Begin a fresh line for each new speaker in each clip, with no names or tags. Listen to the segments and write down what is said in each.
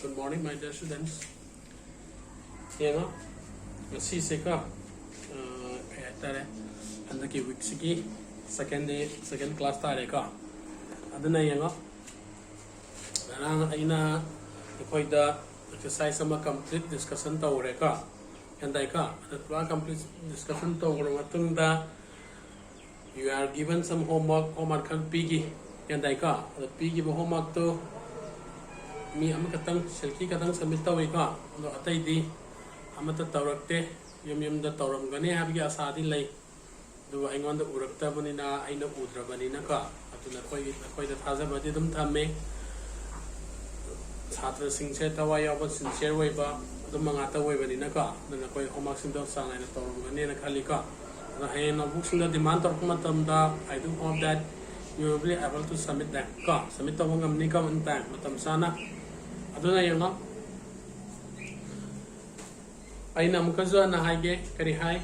Good morning, my dear students. Yenga, si seka, tare, anda ki week siki second class tare ka. Adana yenga, aina ikoi da exercise sama complete discussion ta ore ka. Yanda ka, atwa complete discussion ta ore matung da you are given some homework kan pigi. Yanda ka, pigi ba homework to mi ama katang selfie katang submit tawi ka no atai di ama ta tawrakte yum da tawram gane habgi asadi lay du aingon da urakta banina aina udra banina ka atuna koi da thaza badi dum thamme chhatra sing che tawa ya ba sincere way ba dum manga ta way banina ka na koi homework sing da sang aina tawram gane na khali ka na hay na book sing da demand tor kuma tam da I do hope that you will be able to submit that ka submit tawang amni ka man ta matam sana aduna yenga aina mukazo na haige kari hai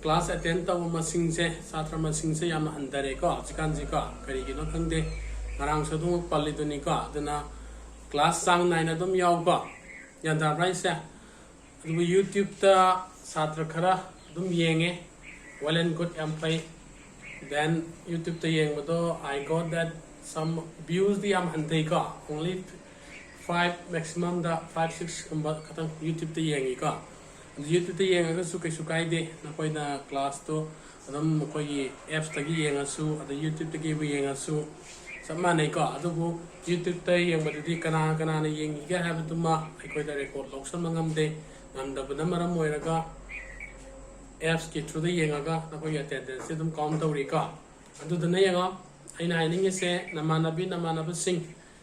class attend taw masing se satra masing se yam handare ka chikan jika kari gi no khangde ngarang sadu palli duni ka aduna class sang nai na dum yaw ka yanda right se adu youtube ta satra khara dum yenge well and good am pai then youtube ta yeng bodo I got that some views di am handai ka only 5 maximum da 5-6 katang YouTube te yengi ka YouTube te yenga ka su kai de na koi na class to adam koi apps ta gi yenga su ada YouTube te gi yenga su sama nei ka adu bu YouTube te yeng ba di kana na yengi ga ha bu ma koi da record lok san mangam de ngam da bana maram moi ra ka apps ki through de yenga ka na koi attendance se dum count to ri ka adu da nei yenga aina haining se namanabi sing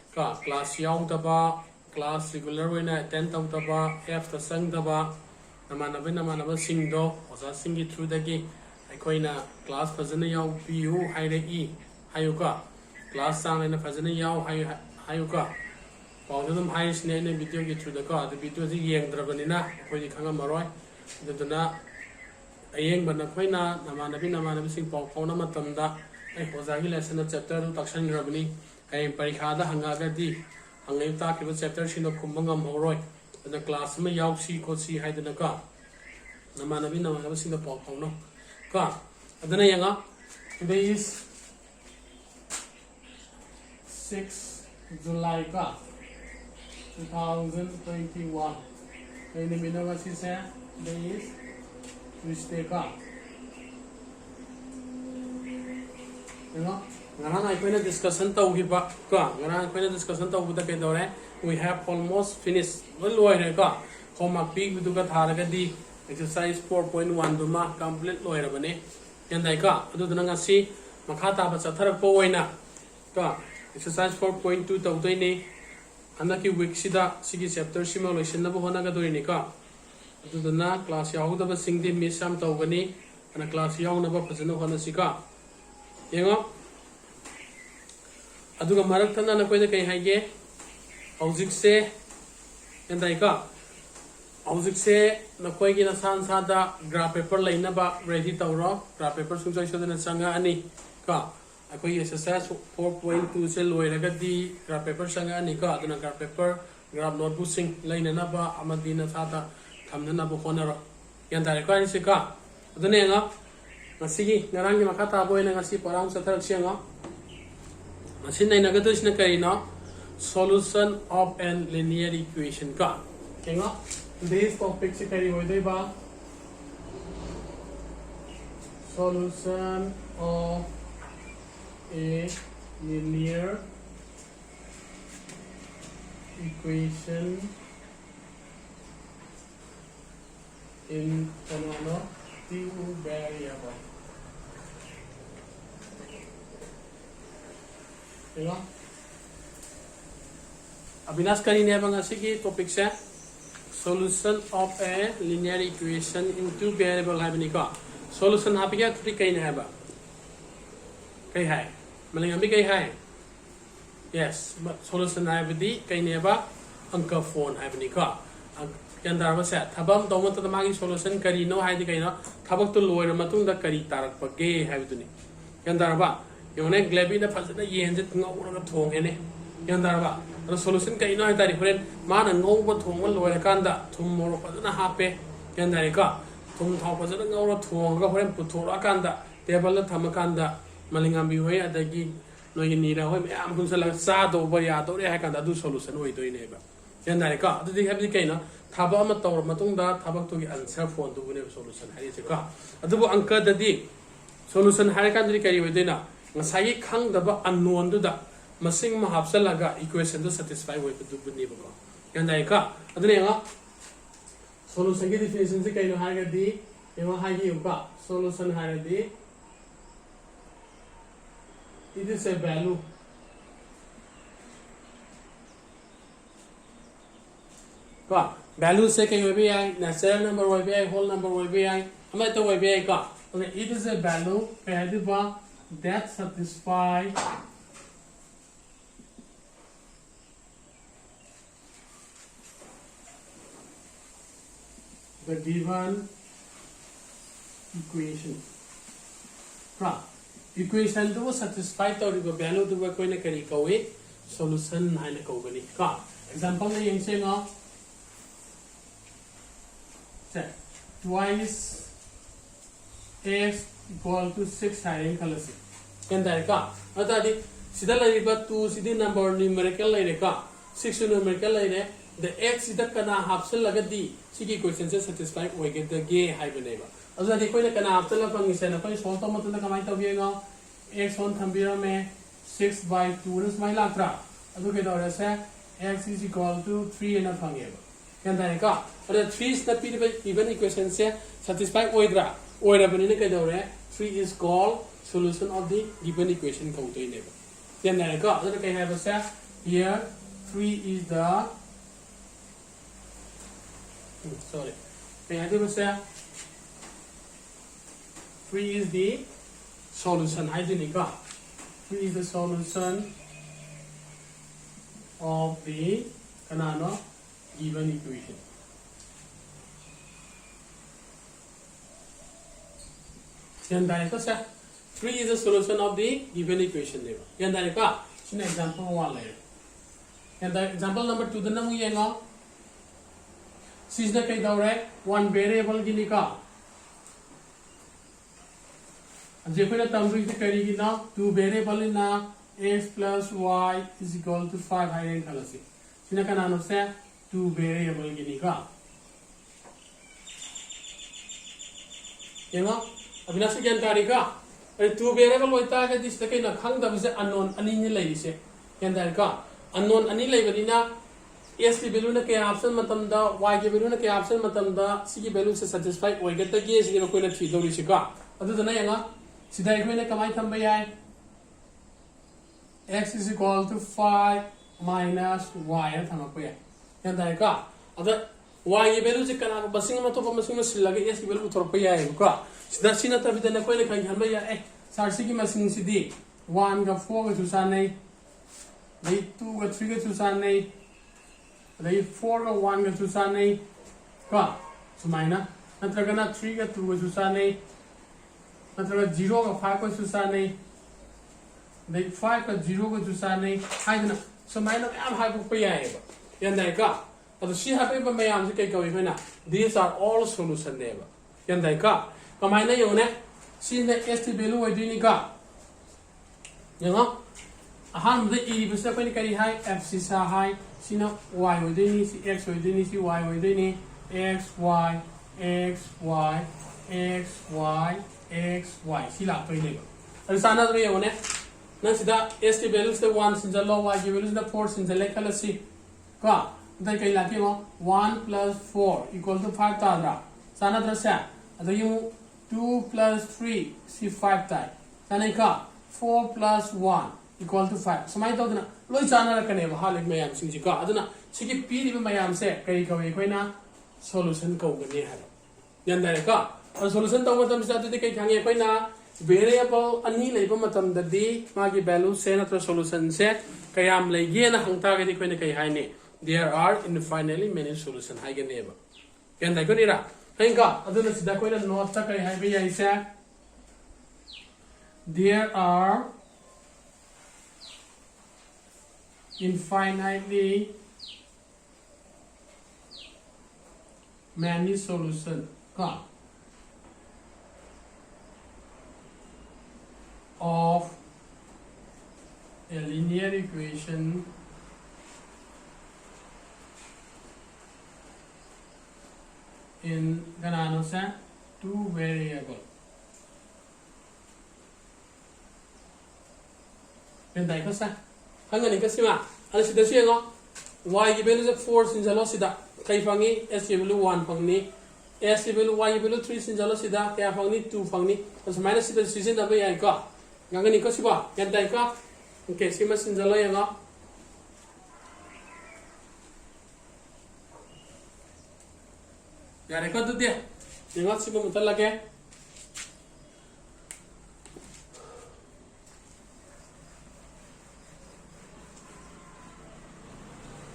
ka class yaw taba class regular wena attend taw taba f ta sang taba namanabi sing do oza singi through dagi aikoina class fazana yaw pu haire e hayuka class sang na fazana yaw hayuka pawdum hais ne video gi through da ka the video ji yeng drabani na koi khanga maroi duduna ayeng bana khoina namanabi sing paw phone matam da ai oza gi lesson chapter takshan grabani ay parikha da hanga ga di hangai ta ki chapter sino kumbangam horoi na class ma yaw si ko si haidana ka namanabi sino paw no ka adana yanga today is 6 July ka 2021 ini minanga si se today is Tuesday ka ngarang aikoina discussion tawgiba ka ngarang aikoina discussion tawbuda ke dore we have almost finished well loire ka homework big bidu ka tharaga di exercise 4.1 duma complete loire bane yandai ka adu dana ngasi makha ta ba chatharak po oina ka exercise 4.2 tawdoi ni anaki week sida sigi chapter sima loisin na bo hona ga doi ni ka adu dana class yahu da ba singdi misam tawgani ana class yahu na ba phajana hona sika yengo aduga marak thana na koi da kai haige hojik se endai ka hojik se na koi gi na san sa da graph paper laina ba ready tawro graph paper sung chai sodana sanga ani ka akoi exercise 4.2 se loira ga di graph paper sanga ani ka aduna graph paper graph notebook sing laina na ba amadi na sa da thamna na bo khonaro yandai ka ni se ka adune nga ngasi ngarang gi makata boina ngasi parang satharak sianga Masin na nagados na kayo na solution of an linear equation ka. Okay nga? Today's topic si kayo ba? Solution of a linear equation in two variable. Avinash करी ने बंगा सिगी topic से solution of a linear equation in two variable है बनी का solution आप क्या थोड़ी कहीं है बा कहीं है मतलब अभी कहीं है yes solution है बदी कहीं है बा अंक फोन है बनी का अंदर बस है थबम तो मत तो मागी solution करी नो है दी कहीं ना थबक तो लोअर मतुंग दा करी तारक पगे है बदी अंदर बा योने ग्लेबी ना फसना ये हंजे तुंगा उड़ा का थोंगे ने अंदर बा अदो सोल्यूशन कइनो है तारी होरेन माना ngौबा थोंग लोय कांदा थुम मोरो फजना हापे यान दारी का थुम थाव फजना ngौरो थोंगा होरेन पुथोरा कांदा टेबल ला थम कांदा मलिंगांबी होय अदगी नोय नीरा होय मैम पुंसला चा दो बा या दो रे है कांदा दु सोल्यूशन होय दोइने बा यान दारी का अदुदि हैबि कइनो थाबा अमा तौर मतुंगदा थाबक तुगी आंसर फोन दुबुने सोल्यूशन हारि से का अदुबु अंक ददि सोल्यूशन हारि कांदि करि होइदेना ngसाई खंगदबा अननोन दुदा मसिंग मा हापसलागा इक्वेशन दु सैटिस्फाई होय दुबुने बको यान दारी का अदुने nga solution की definition से कइनो हागदि एवा हागि उका solution हागदि it is a value का value से कहीं भी आई natural number होय भी आई whole number होय भी आई हमें तो होय भी आई का तो it is a value पहले बा that satisfy the given equation का equation to satisfy to the value to work when kari kawe solution haina kawgani ka example na yeng se nga check twice x equal to 6 hain khalasi ken dai ka atadi sida lai ba 2 sidi number numerical lai re ka 6 numerical lai re the x sida kana hapsel lagadi sigi question se satisfy oige the ge hai bane ba अजून देखो इन्हें कना आपसे लग पंगी से ना कोई solve तो मतलब कमाई तो भी है ना x वन थंबीरा में 6/2 ने स्माइल आत्रा अजून के दौरे से x is equal to 3 ना पंगे बा क्या दाने का अरे 3 इस नपी ने इवन इक्वेशन से satisfy ओइड्रा बने ने के दौरे 3 is called solution of the given equation का उतो इन्हें बा क्या दाने का अजून के है बस here 3 is the sorry यहाँ तो बस 3 is the solution. Hygienic. 3 is the solution of the kanano given equation. Yan dai ko sa 3 is the solution of the given equation. Yan dai ka. Sin example 1 layer. Yan dai example number 2 dana mu yenga. Sisna kai daure one variable gini ka. जेफिना तमरी से करेगी ना 2 variable ना x plus y is equal to 5 Hiren's खलसी सिना का नाम से 2 variable गिनी का येंगा अविनाशी जानकारी का अरे 2 वेरिएबल होता है जिस तक ना खंग दब से अननोन अनि ने लई से जानकारी का अननोन अनि लई बनी ना x की वैल्यू ने के ऑप्शन मतम दा y की वैल्यू ने के ऑप्शन मतम दा c की वैल्यू से सैटिस्फाई होइगे त के सी कोई ना थी दौरी से का अदु ना येंगा सीधा एक मैंने कमाई थम भैया x is equal to 5 minus y है थम आपको यार दाए का अगर y ये वैल्यू से करना बसिंग में तो बसिंग में सिल लगे x की वैल्यू थोड़ा भैया है का सीधा सीना तभी तो ना कोई नहीं खाई भैया सार्सी की मशीन सीधी 1 का 4 का चुसा नहीं नहीं 2 का 3 का चुसा नहीं नहीं 4 का 1 का चुसा नहीं का सुमाइना नत्रगना 3 का 2 का चुसा नहीं मतलब 0 का 5 को चुसा नहीं नहीं 5 का 0 को चुसा नहीं हाय ना समाइना मैम हाय को पे आए बा यान दाई का अब सी हापे बा मैम से कई कवि होना these are all solution ने बा यान दाई का कमाइना यो ने सी ने s की वैल्यू होई दिनी का यंगा अहान दे ई बिसे कोई करी हाय f सी सा हाय सी ना y होई दिनी सी x होई दिनी सी y होई दिनी x y x y x y x y sila to ile ba sana to ye one na sida s की वैल्यू से 1 sin लो y की वैल्यू से 4 sin ले कल सी का दai kai la ke mo 1 plus 4 equal to 5 ta ra sana to sa ado yu 2 plus 3 si 5 ta sana ka 4 plus 1 equal to 5 samai to na loi sana ra kane ba halik mayam sing ji ka aduna sigi p ri ba mayam se kai ka we koina solution ko gani ha yan da ka और solution तब मतलब से आते कई खांगे कोई ना variable अन्नी लेबो मतलब ददी मागी वैल्यू से नत्र सोल्यूशन से कयाम लेगे ना हंगता गदि कोई ने कई हाइने there are infinitely many solution हाइगे नेबा केन दाइ कोनिरा हंगा अदुना सिदा कोई ना नोट ता कई हाइबे याइसे there are infinitely many solutions of a linear equation in two variable. Bên đây có sao? Hang ngani kasi ma? Ano sida siya ngo? Y ki value 4 sinjalo sida. Kay fangi S ki value 1 fangni. S ki value Y ki value 3 sinjalo sida. Kaya fangni 2 fangni. Tapos minus sida season na ba yan ka? Ngani kasi ba? Yan tayo ka? Okay, sima sinjalo yan ngo. Yari ka to dia. Ingat sima mutal lagi.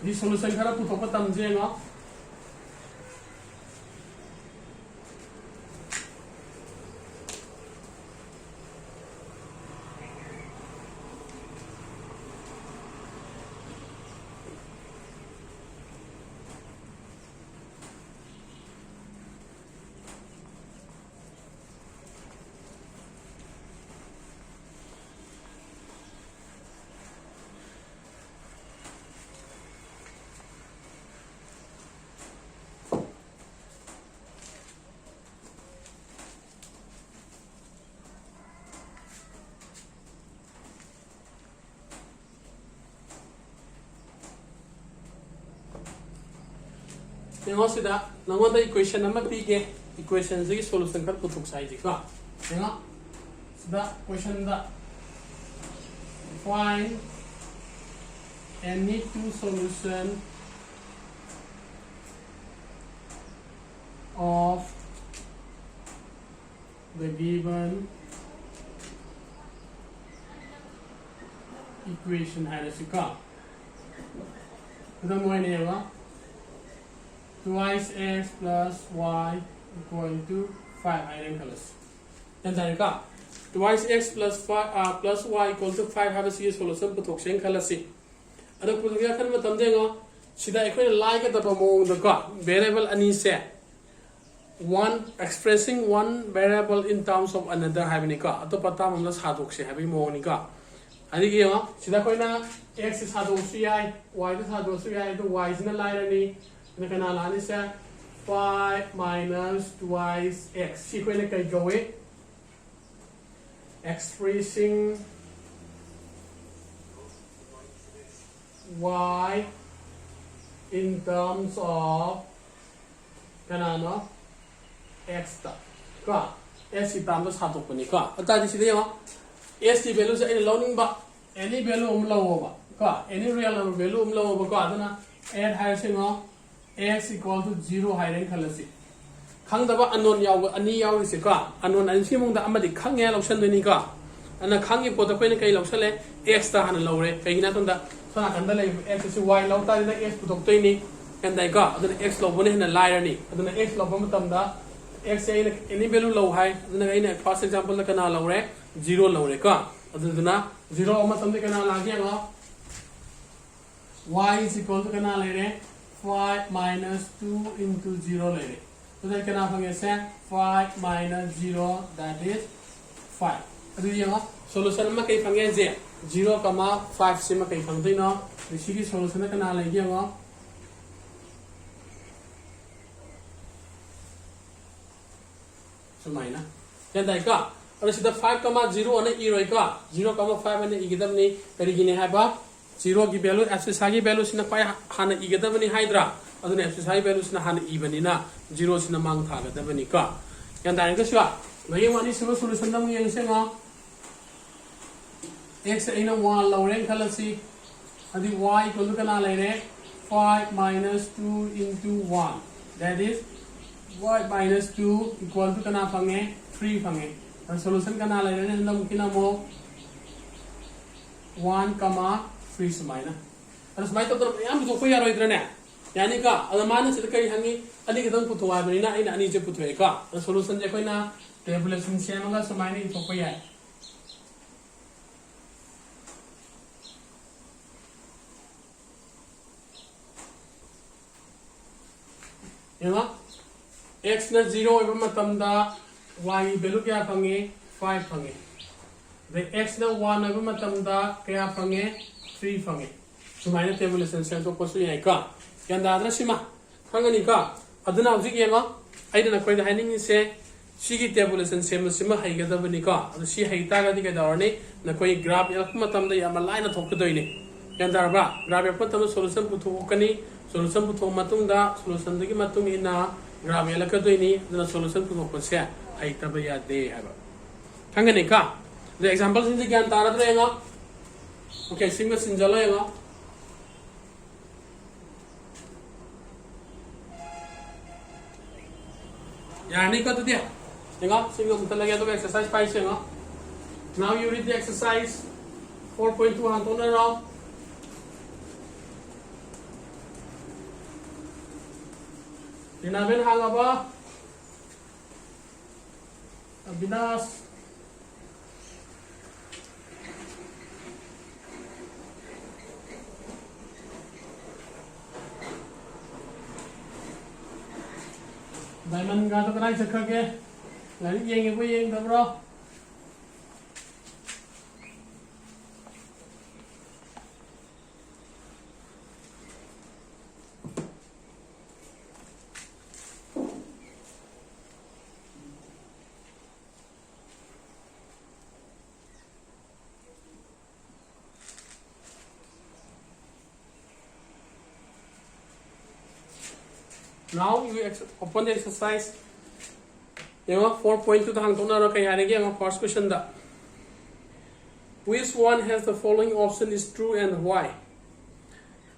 Di solution khara puthokpa tamje nga Nengo sida nangonda equation nama pige equation zigi solution kar puthuk sai ji ka nengo sida question da find any two solution of the given equation hairasika kadam moy ne ba twice x plus y equal to 5 iron colors. Then there you twice x plus y equal to 5 have a serious solution but oxygen colors. Other put the other matamdengo, should I equate like at the among the variable anise one expressing one variable in terms of another having a car. At the patam of hadoxy having monica. I think should I x is hadoxy, y is hadoxy, the y is in the line. Na kanalaan siya 5 minus twice x. Si ko na kay gawin expressing y in terms of kanano x ta ka s ki terms hatok pa ni ka at di sila yung s ki value sa any loading ba any value umlaw ba ka any real number value umlaw ba ka ito na add higher siya x equal to 0 higher khalasi khang daba anon yaw ani yaw se ka anon an simung da amadi khang ya lawsan doni ka ana khang gi pot ko ne kai lawsale x ta han lawre kai na ton da sana kan da le x si y law ta da x putok toi ni kan dai ka aduna x law bone na layer ni aduna x law bam tam da x ai any value law hai aduna ai na first example da kana lawre 0 lawre ka aduna 0 ama tam de kana la gi nga y is equal to kana le 5 minus 2 into 0 lere. So that can happen as 5 minus 0 that is 5. Ado yung solution naman kay pangyan 0, 5 siya makay pangday no. Sige solution na kanalay yung sumay na. Yan dahil ka. Ano sida 5, 0 ano i-roy ka. 0, 5 ano i-gidam ni karigini haba. 0 की value FSI की value सिना पाए हाना इगदा बनी hydra अदुने FSI value सिना हाना ई बनी ना 0 सिना मांग था गदा बनी का यान दाने का शिवा भई वानी सिमा solution दम yang से nga x ina 1 lawren khalasi adi y equal to kana laire 5 minus 2 into 1 that is y minus 2 equal to kana pange 3 pange and solution kana laire ne ndam kinamo 1 free sumai na aras mai to yam to ko yaro idra ne yani ka adamana sid kai hangi ani gedang puthwa bani na ina ani je puthwe ka solution je koina tabulation semanga sumai ni to ko ya Yenga x na 0 iba matamda y value kya phange 5 phange. The x na 1 iba matamda kya phange 3 phange. Sumaina tabulation same to posu yai ka. Yanda adra sima khangani ka. Aduna hojik yenga aidana koi da haning se sigi tabulation same sima haigadabani ka. Adu si haita ga diga darani na koi graph yak matamda yama line thokdoini. Yanda ba graph yak matamda solution puthokani solution puthok matungda solution dagi matung ina graph yalakadoini aduna solution puthok se haita ba yade haba. Khangani ka. The examples in the gyan taradra yenga. Okay, single sinjala yenga. Yani ka to dia. Yenga single mutala gya to exercise 5 yenga. Now you read the exercise 4.2 hantona raw. Dinaben hangaba. Abinas Diamond ga to kanai sakha ke lari yeng ko yeng da bro Now you open the exercise. You know 4.2 hang tona ra kay yani ang first question da. Which one has the following option is true and why?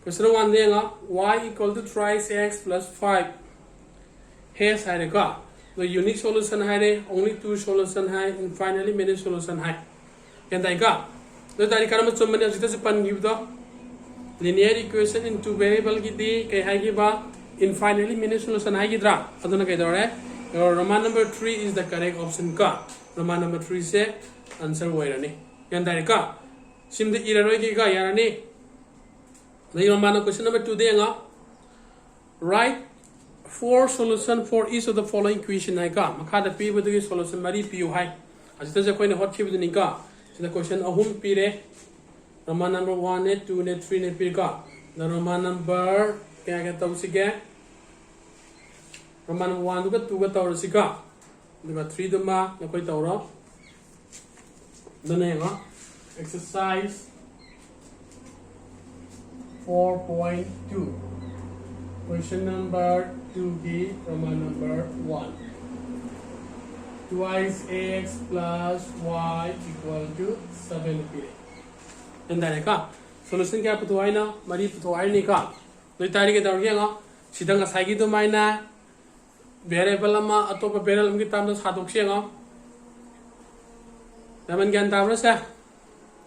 Question 1 de nga y equal to thrice x plus 5. Has hai ka. The unique solution hai only two solution hai and finally many solution hai. Yan dai ka. The tari karam chomane jita se pan give the linear equation in two variable ki di kay hai ki ba infinitely many solution hai gidra aduna kai dore your Roman number 3 is the correct option ka Roman number 3 se answer hoirani yan dai ka simde iraroi ki ka yarani the Roman question number 2 de nga write four solution for each of the following equation hai ka makha da pi budu solution mari pi hai ajita je koi ne hot chi budu ni ka the question ahum pi re Roman number 1 ne 2 ne 3 ne pi ka the Roman number kaya kaya tau sige Roman 1 duga 2 ga tau siga duga 3 duma na koi tau ro dana nga exercise 4.2 question number 2b Roman number 1 twice x plus y equal to 7 pire endare ka solution kya putuai na mari putuai ni ka Noi tari ke tau nga sidang asai gi to maina variable ama atopa variable ki tam da sadok se nga daman gyan tam ra sa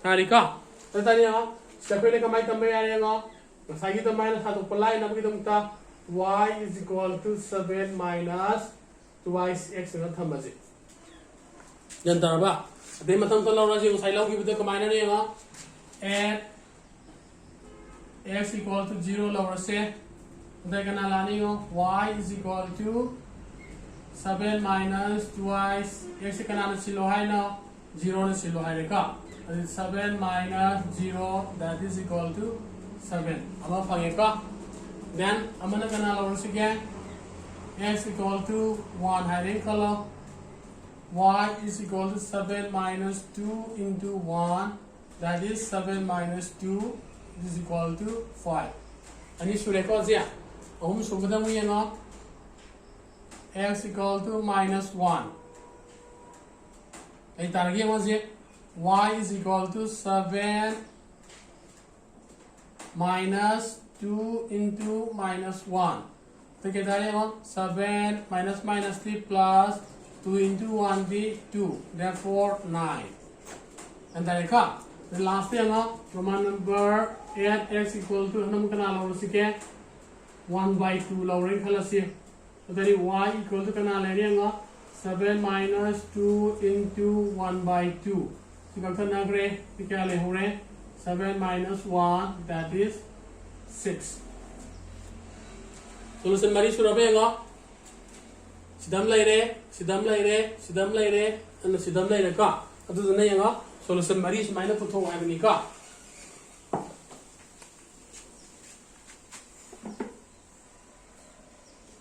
tari ka tari nga step le kamai tambe ya nga asai gi to maina sadok palai na ki tum ta y is equal to 7 minus twice x na thamaji yan tar ba ade matam to law ra ji sai law gi bu kamai na ne nga at x equal to 0 lower say y is equal to 7 minus twice x kana silo hai na 0 na silo hai ka 7 minus 0 that is equal to 7 ama phange ka then amana kana lower say x equal to 1 hai kala y is equal to 7 minus 2 into 1 that is 7 minus 2 is equal to 5. And this should record here. X equal to minus 1. Y is equal to 7 minus 2 into minus 1. So 7 minus minus 3 plus 2 into 1 be 2. Therefore 9. And the last thing Roman number 8 x equal to 1 by 2 lowering khalasi. So that is y equal to 7 minus 2 into 1 by 2. So 7 minus 1 that is 6. solution mari surabe ngo sidam laire sidam laire sidam laire and sidam laire ka adu duna ngo solution mari sumaina putho ai bani ka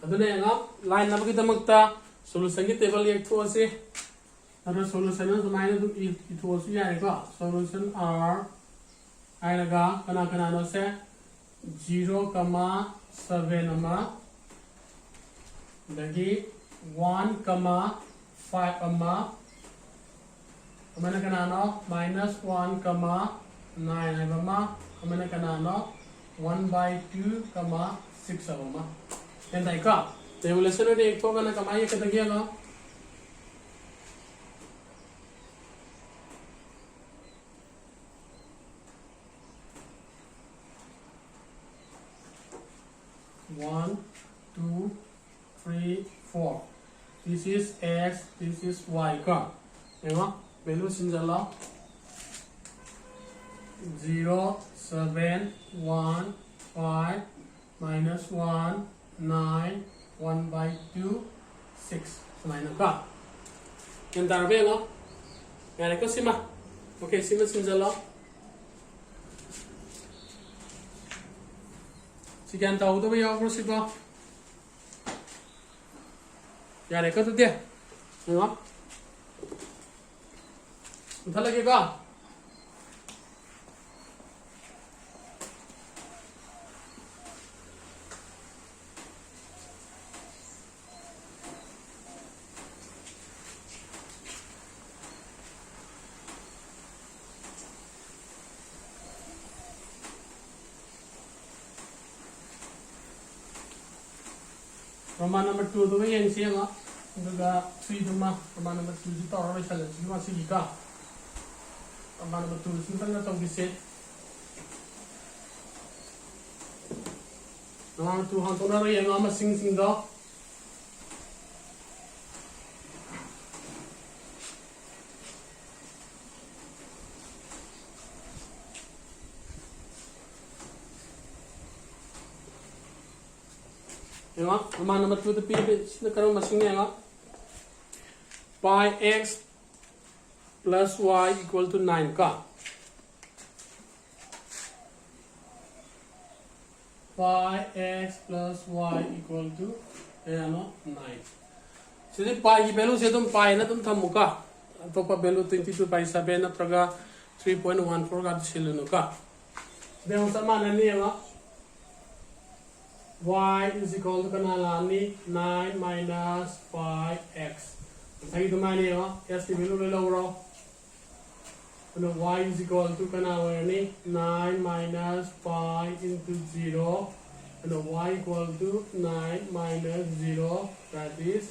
aduna ngo line number ki damakta solution ki table yek tho ase adu solution sumaina du I tho su ya ka solution r ai laga kana kana no se 0,7 ama dagi 1,5 ama amana kana no -1,9 ama amana kana no 1/2,6 ama endai ka tabulation de ek to kana kamai ka dagia no 1, 2, 3, 4. This is x, this is y ka. Ewa, value sinjala 0, 7, 1, 5, minus 1, 9, 1/2, 6. Semaina ka. Yang darbe lo. Yang ko sima. Okay, sima sinjala. Sekian tahu tu ya bro sih kok. Ya rekod tu dia. Tengok. Entah lagi kah? Roman number 2 tu yang siapa? Juga 3 tu mah. Roman number 2 itu orang macam ni. Cuma sih kita. Roman number 2 itu kan tahu bisa. Roman 2 hantu nara yang ama sing dah. Roman number 2 tapi sini kalau masing ni pi x plus y equal to 9 ka. Pi x plus y equal to 9. Jadi pi की value से तुम pi ना तुम थमु का. तो का value 22/7 ना प्रगा 3.14 का छिलनु का. देखो समान नहीं है y is equal to kanalani 9 minus 5x. Lagi tu mana ni s di value le lau. Ano y is equal to kanalani 9 minus 5 into 0. Ano y equal to 9 minus 0, that is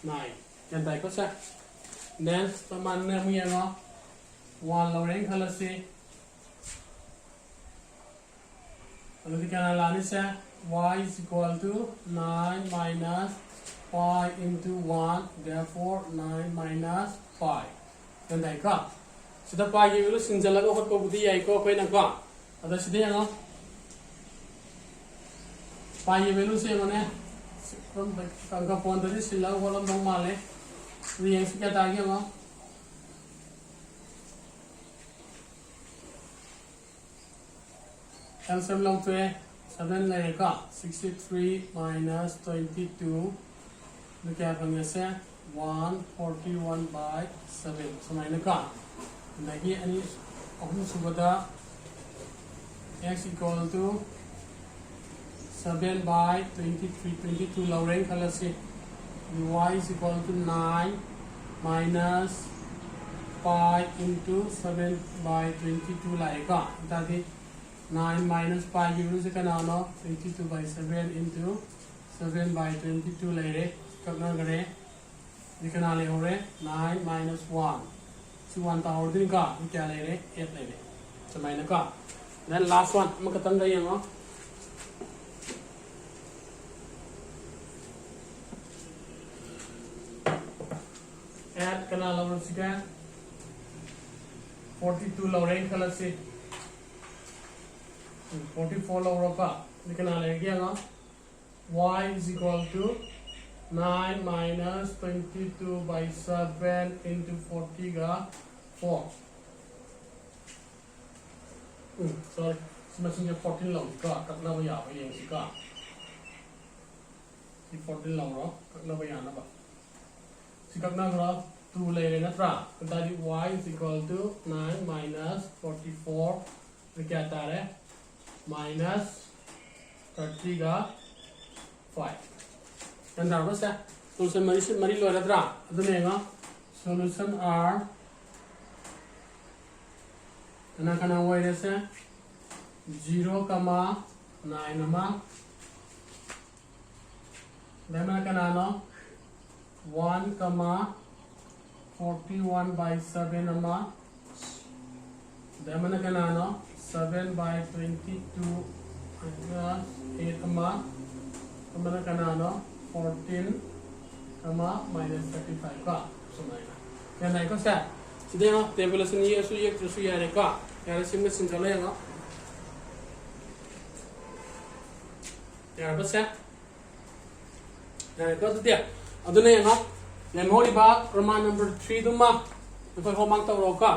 9. Yan tayo ko sa. Next, taman na mo yan 1 lau rin kalasi. Ano di kanalani sa y is equal to 9 minus 5 into 1, therefore 9 minus 5. Yan tayo ka. Sida pi की value sinjala ko ko budi ai ko koi na ka. Ada sida yang pi की value से मने from का phone तरी सिला वाला दंग माले. Ini yang sekian tadi yang LCM long to 7 रहेगा 63 minus 22 तो क्या बनेगा से 141/7 समाने का लगी अनि अहम सुबदा x equal to 7/23 लौरें Kalse y is equal to 9 minus 5 into 7/22 लाएगा ताकि 9 minus 5 की वैल्यू से क्या नाम 22/7 into 7/22 ले रहे कितना करें दिखना ले हो रहे 9 minus 1 so 1 का और दिन का क्या ले रहे 8 ले रहे समय ना का then last one हम खत्म कर ये add करना लोग सीखा 42 लोग कलर से 44 लोग का दिखना ले गया y is equal to 9 minus 22 by 7 into 40 ga 4 sorry masing 14 long ka kakna ba ya ba yang si ka si 14 long ro kakna ba ya na ba si kakna ro 2 le le na tra that is y is equal to 9 minus 44 तो क्या आता है minus 30 का 5 dan dapat saya solution mari lo ada dra itu nenga solution r kana y desa 0, 9 nama dan mana kana no 1, 41 by 7 nama dan mana kana no 7 by 22 minus 8 nama mana kana no 14 minus 35 ka semuanya yang naik ko sa sidai no tabulation ye su ye su ya re ka ya sim में सिंचल है ना यार बस है यार को तो दिया अदुने ना मेमोरी बा प्रमाण नंबर 3 दुमा तो होमवर्क तो रोका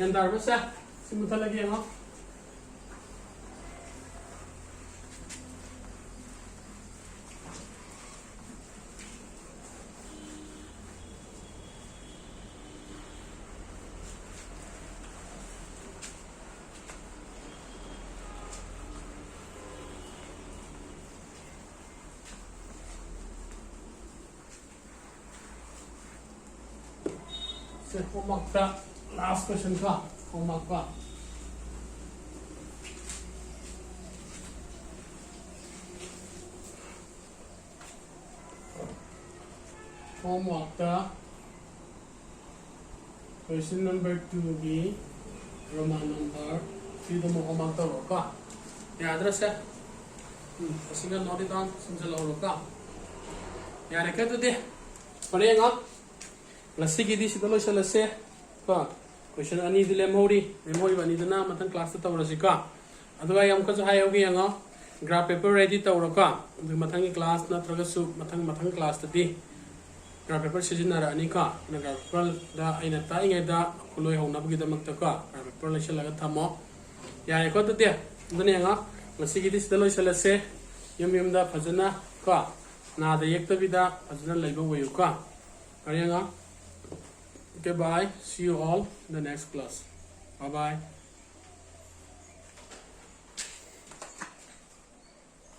यार बस है सिम तो लगे ना homework का last question का homework का homework का question number 2 की roman number 3 तो homework तो रोका याद रखा सिंगल नोट डाउन सिंगल रोका यार क्या तो दे पढ़ेगा Lasi gidi sih kalau selesai, kah? Question ani di memory bani tu na matang kelas tu tahu rasa kah? Atau ayam kau tu hayau gini angah, graph paper ready tahu raka, untuk matang kelas na terus matang kelas tadi, graph paper sejauh nara ani kah? Na graph paper dah ina ta ingat dah kuloi hong nabi kita makta kah? Graph paper lagi lagat thamo, ya ekor tu dia, tu ni angah, lasi gidi sih kalau selesai, yum dah fazana kah? Na ada ek tu bida fazana lagi bawa kah? Kaya angah. Okay, bye. See you all in the next class. Bye bye.